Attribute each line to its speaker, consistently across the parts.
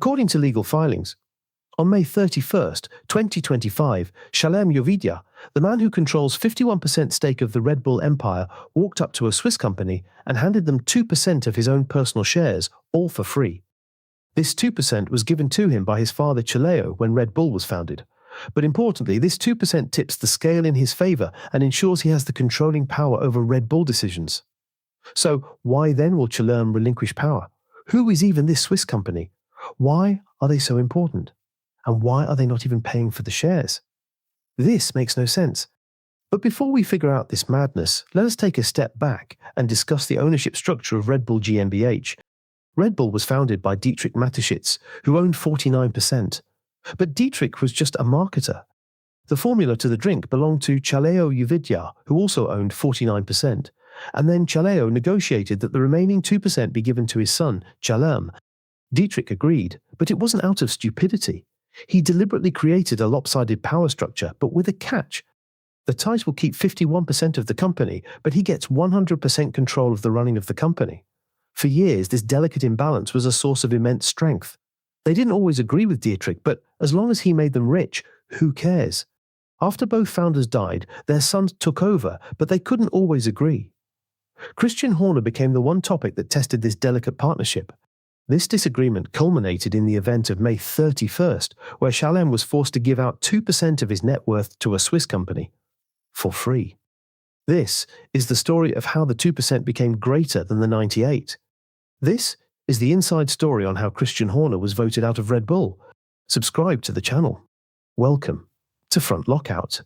Speaker 1: According to legal filings, on May 31st, 2025, Shalem Yovidia, the man who controls 51% stake of the Red Bull empire, walked up to a Swiss company and handed them 2% of his own personal shares, all for free. This 2% was given to him by his father Chileo when Red Bull was founded. But importantly, this 2% tips the scale in his favor and ensures he has the controlling power over Red Bull decisions. So why then will Chilem relinquish power? Who is even this Swiss company? Why are they so important? And why are they not even paying for the shares? This makes no sense. But before we figure out this madness, let us take a step back and discuss the ownership structure of Red Bull GmbH. Red Bull was founded by Dietrich Mateschitz, who owned 49%. But Dietrich was just a marketer. The formula to the drink belonged to Chileo Yovidia, who also owned 49%. And then Chileo negotiated that the remaining 2% be given to his son, Chalem. Dietrich agreed, but it wasn't out of stupidity. He deliberately created a lopsided power structure, but with a catch. The Thais will keep 51% of the company, but he gets 100% control of the running of the company. For years, this delicate imbalance was a source of immense strength. They didn't always agree with Dietrich, but as long as he made them rich, who cares? After both founders died, their sons took over, but they couldn't always agree. Christian Horner became the one topic that tested this delicate partnership. This disagreement culminated in the event of May 31st, where Shalem was forced to give out 2% of his net worth to a Swiss company, for free. This is the story of how the 2% became greater than the 98. This is the inside story on how Christian Horner was voted out of Red Bull. Subscribe to the channel. Welcome to Front Lockout.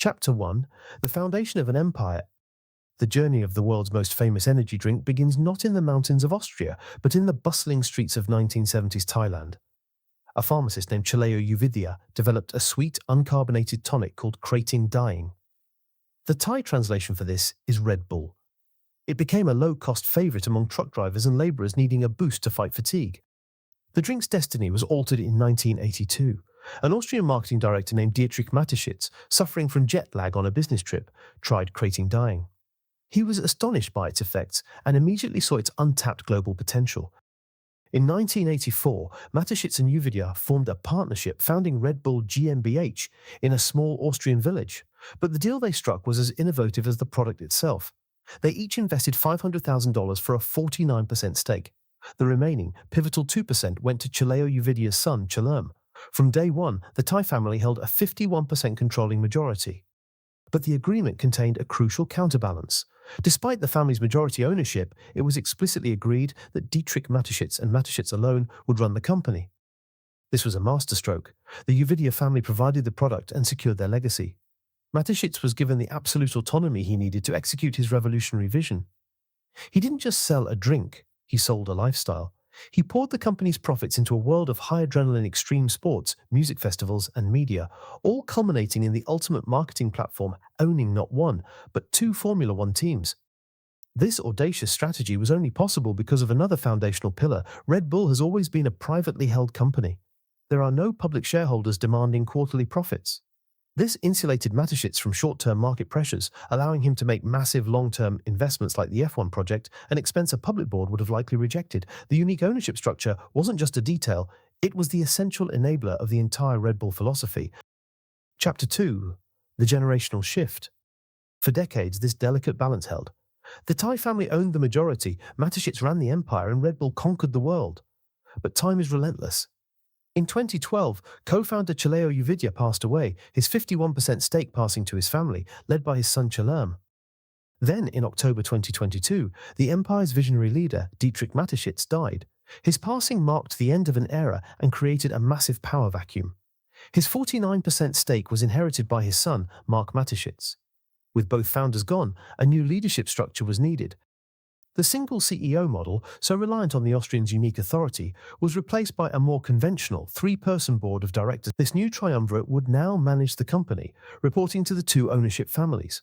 Speaker 1: Chapter 1. The Foundation of an Empire. The journey of the world's most famous energy drink begins not in the mountains of Austria, but in the bustling streets of 1970s Thailand. A pharmacist named Chileo Yovidia developed a sweet, uncarbonated tonic called Krating Dying. The Thai translation for this is Red Bull. It became a low-cost favorite among truck drivers and laborers needing a boost to fight fatigue. The drink's destiny was altered in 1982. An Austrian marketing director named Dietrich Mateschitz, suffering from jet lag on a business trip, tried Krating Dying. He was astonished by its effects and immediately saw its untapped global potential. In 1984, Mateschitz and Yovidia formed a partnership founding Red Bull GmbH in a small Austrian village. But the deal they struck was as innovative as the product itself. They each invested $500,000 for a 49% stake. The remaining, pivotal 2% went to Chileo Yovidia's son, Chalem. From day one, the Thai family held a 51% controlling majority. But the agreement contained a crucial counterbalance. Despite the family's majority ownership, it was explicitly agreed that Dietrich Mateschitz and Mateschitz alone would run the company. This was a masterstroke. The Yovidia family provided the product and secured their legacy. Mateschitz was given the absolute autonomy he needed to execute his revolutionary vision. He didn't just sell a drink, he sold a lifestyle. He poured the company's profits into a world of high-adrenaline extreme sports, music festivals, and media, all culminating in the ultimate marketing platform owning not one, but two Formula One teams. This audacious strategy was only possible because of another foundational pillar. Red Bull has always been a privately held company. There are no public shareholders demanding quarterly profits. This insulated Mateschitz from short-term market pressures, allowing him to make massive long-term investments like the F1 project, an expense a public board would have likely rejected. The unique ownership structure wasn't just a detail, it was the essential enabler of the entire Red Bull philosophy. Chapter 2. The Generational Shift. For decades, this delicate balance held. The Thai family owned the majority, Mateschitz ran the empire, and Red Bull conquered the world. But time is relentless. In 2012, co-founder Chileo Yovidia passed away, his 51% stake passing to his family, led by his son Chalem. Then, in October 2022, the empire's visionary leader, Dietrich Mateschitz, died. His passing marked the end of an era and created a massive power vacuum. His 49% stake was inherited by his son, Mark Mateschitz. With both founders gone, a new leadership structure was needed. The single CEO model, so reliant on the Austrians' unique authority, was replaced by a more conventional three-person board of directors. This new triumvirate would now manage the company, reporting to the two ownership families.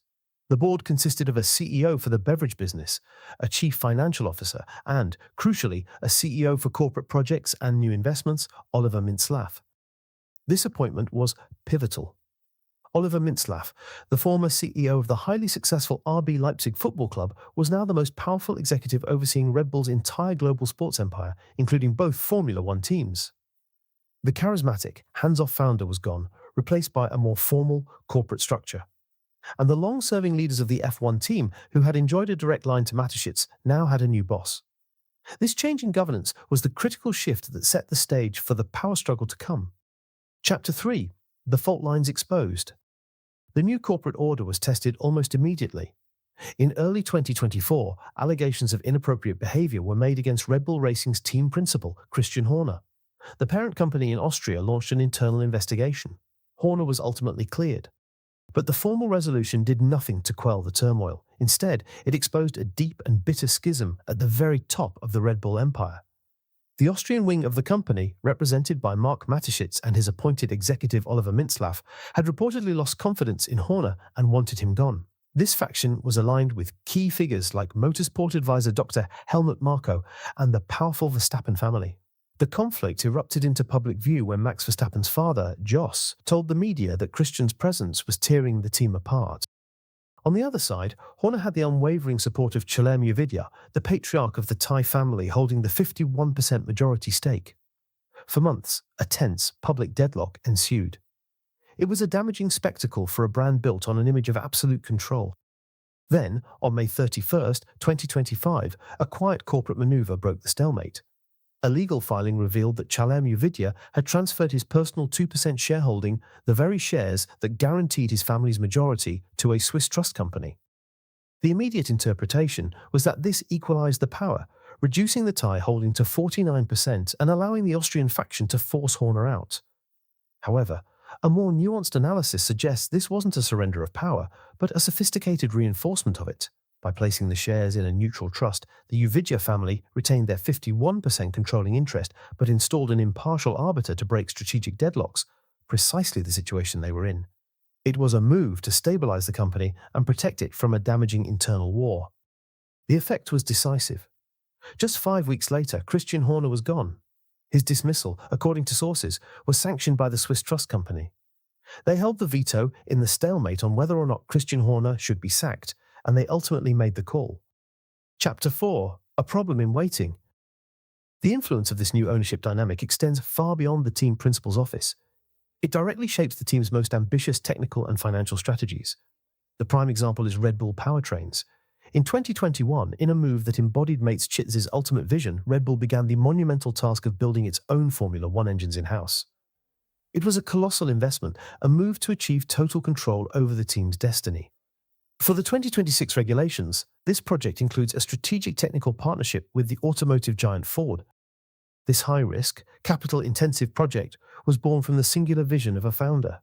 Speaker 1: The board consisted of a CEO for the beverage business, a chief financial officer, and, crucially, a CEO for corporate projects and new investments, Oliver Mintzlaff. This appointment was pivotal. Oliver Mintzlaff, the former CEO of the highly successful RB Leipzig football club, was now the most powerful executive overseeing Red Bull's entire global sports empire, including both Formula One teams. The charismatic, hands-off founder was gone, replaced by a more formal corporate structure. And the long-serving leaders of the F1 team, who had enjoyed a direct line to Mateschitz, now had a new boss. This change in governance was the critical shift that set the stage for the power struggle to come. Chapter 3. The fault lines exposed. The new corporate order was tested almost immediately. In early 2024, allegations of inappropriate behavior were made against Red Bull Racing's team principal, Christian Horner. The parent company in Austria launched an internal investigation. Horner was ultimately cleared. But the formal resolution did nothing to quell the turmoil. Instead, it exposed a deep and bitter schism at the very top of the Red Bull empire. The Austrian wing of the company, represented by Marc Mateschitz and his appointed executive Oliver Mintzlaff, had reportedly lost confidence in Horner and wanted him gone. This faction was aligned with key figures like motorsport advisor Dr. Helmut Marko and the powerful Verstappen family. The conflict erupted into public view when Max Verstappen's father, Jos, told the media that Christian's presence was tearing the team apart. On the other side, Horner had the unwavering support of Chalermo Vidya, the patriarch of the Thai family holding the 51% majority stake. For months, a tense public deadlock ensued. It was a damaging spectacle for a brand built on an image of absolute control. Then, on May 31st, 2025, a quiet corporate maneuver broke the stalemate. A legal filing revealed that Chalermo Vidya had transferred his personal 2% shareholding, the very shares that guaranteed his family's majority, to a Swiss trust company. The immediate interpretation was that this equalized the power, reducing the Thai holding to 49% and allowing the Austrian faction to force Horner out. However, a more nuanced analysis suggests this wasn't a surrender of power, but a sophisticated reinforcement of it. By placing the shares in a neutral trust, the Uvidya family retained their 51% controlling interest but installed an impartial arbiter to break strategic deadlocks, precisely the situation they were in. It was a move to stabilize the company and protect it from a damaging internal war. The effect was decisive. Just 5 weeks later, Christian Horner was gone. His dismissal, according to sources, was sanctioned by the Swiss trust company. They held the veto in the stalemate on whether or not Christian Horner should be sacked, and they ultimately made the call. Chapter 4. A problem in waiting. The influence of this new ownership dynamic extends far beyond the team principal's office. It directly shapes the team's most ambitious technical and financial strategies. The prime example is Red Bull Powertrains. In 2021, in a move that embodied Mateschitz' ultimate vision, Red Bull began the monumental task of building its own Formula One engines in-house. It was a colossal investment, a move to achieve total control over the team's destiny. For the 2026 regulations, this project includes a strategic technical partnership with the automotive giant Ford. This high-risk, capital-intensive project was born from the singular vision of a founder.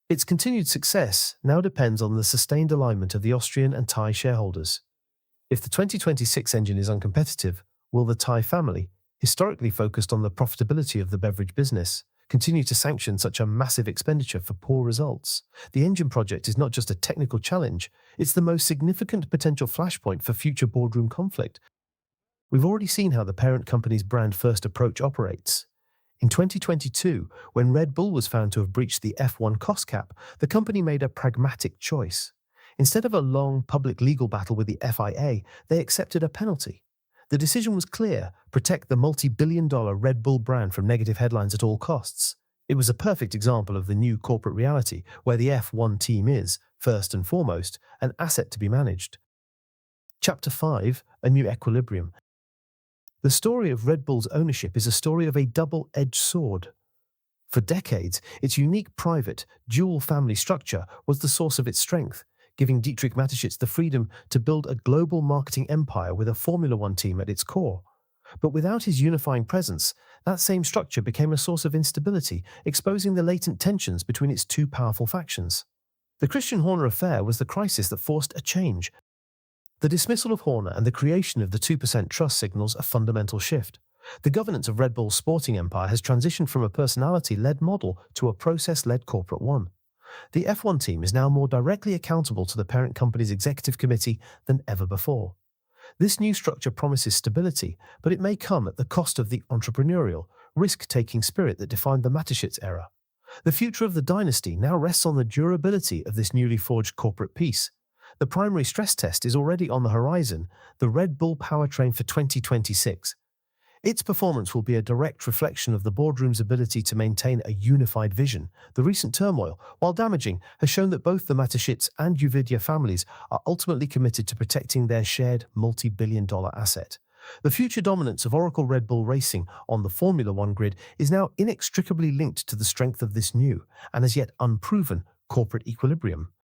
Speaker 1: Its continued success now depends on the sustained alignment of the Austrian and Thai shareholders. If the 2026 engine is uncompetitive, will the Thai family, historically focused on the profitability of the beverage business, continue to sanction such a massive expenditure for poor results? The engine project is not just a technical challenge, it's the most significant potential flashpoint for future boardroom conflict. We've already seen how the parent company's brand-first approach operates. In 2022, when Red Bull was found to have breached the F1 cost cap, the company made a pragmatic choice. Instead of a long public legal battle with the FIA, they accepted a penalty. The decision was clear: protect the multi-billion-dollar Red Bull brand from negative headlines at all costs. It was a perfect example of the new corporate reality, where the F1 team is, first and foremost, an asset to be managed. Chapter 5. A new equilibrium. The story of Red Bull's ownership is a story of a double-edged sword. For decades, its unique private, dual family structure was the source of its strength, giving Dietrich Mateschitz the freedom to build a global marketing empire with a Formula One team at its core. But without his unifying presence, that same structure became a source of instability, exposing the latent tensions between its two powerful factions. The Christian Horner affair was the crisis that forced a change. The dismissal of Horner and the creation of the 2% trust signals a fundamental shift. The governance of Red Bull's sporting empire has transitioned from a personality-led model to a process-led corporate one. The F1 team is now more directly accountable to the parent company's executive committee than ever before. This new structure promises stability, but it may come at the cost of the entrepreneurial, risk-taking spirit that defined the Mateschitz era. The future of the dynasty now rests on the durability of this newly forged corporate peace. The primary stress test is already on the horizon, the Red Bull powertrain for 2026. Its performance will be a direct reflection of the boardroom's ability to maintain a unified vision. The recent turmoil, while damaging, has shown that both the Mateschitz and Uvidya families are ultimately committed to protecting their shared multi-billion-dollar asset. The future dominance of Oracle Red Bull Racing on the Formula One grid is now inextricably linked to the strength of this new, and as yet unproven, corporate equilibrium.